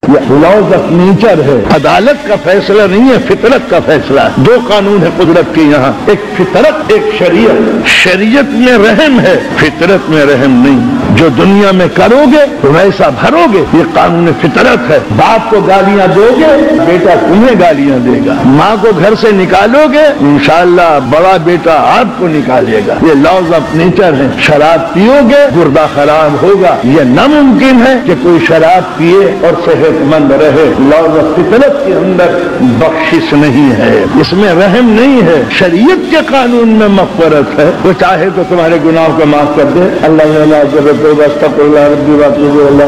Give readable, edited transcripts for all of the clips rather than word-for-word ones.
یہ laws of nature ہے، عدالت کا فیصلہ نہیں ہے، فطرت کا فیصلہ ہے۔ دو قانون ہے قدرت کے یہاں، ایک فطرت ایک شریعت۔ شریعت میں رحم ہے، فطرت میں رحم نہیں۔ جو دنیا میں کرو گے ویسا بھرو گے، یہ قانون فطرت ہے۔ باپ کو گالیاں دو گے بیٹا تمہیں گالیاں دے گا، ماں کو گھر سے نکالو گے انشاءاللہ بڑا بیٹا آپ کو نکالے گا۔ یہ لاز آف نیچر ہے۔ شراب پیو گے گردہ خراب ہوگا، یہ ناممکن ہے کہ کوئی شراب پیے اور صحت مند رہے۔ لاز آف فطرت کے اندر بخشش نہیں ہے، اس میں رحم نہیں ہے۔ شریعت کے قانون میں مغفرت ہے، وہ چاہے تو تمہارے گناہوں کو معاف کر دے،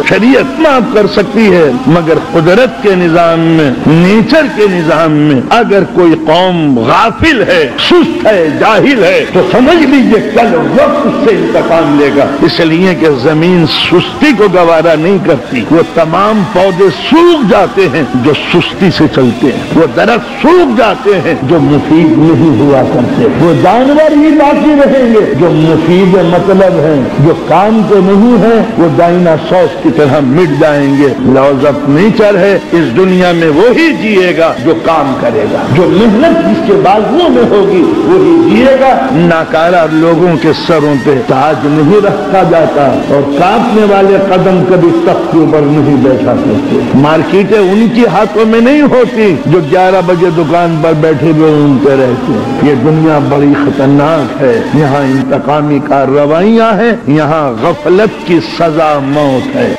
شریعت معاف کر سکتی ہے، مگر قدرت کے نظام میں، نیچر کے نظام میں اگر کوئی قوم غافل ہے، سست ہے، جاہل ہے تو سمجھ لیجئے کل وقت اس سے انتقام لے گا۔ اس لیے کہ زمین سستی کو گوارا نہیں کرتی، وہ تمام پودے سوکھ جاتے ہیں جو سستی سے چلتے ہیں، وہ درخت سوکھ جاتے ہیں جو مفید نہیں ہوا کرتے، وہ جانور ہی باقی رہیں گے جو مفید مطلب ہیں، جو کام کے نہیں ہیں وہ ڈائناسورس کی طرح مٹ جائیں گے۔ لاز آف نیچر ہے، اس دنیا میں وہی جیے گا جو کام کرے گا، جو محنت جس کے بازوؤں میں ہوگی وہی جیے گا۔ ناکارہ لوگوں کے سروں پہ تاج نہیں رکھا جاتا اور کانپنے والے قدم کبھی تخت کے اوپر نہیں بیٹھا کرتے۔ مارکیٹیں ان کی ہاتھوں میں نہیں ہوتی جو 11 بجے دکان پر بیٹھے ہوئے گھومتے رہتے ہیں۔ یہ دنیا بڑی خطرناک ہے، یہاں انتقامی کارروائیاں ہیں، یہاں غفلت کی سزا موت ہے۔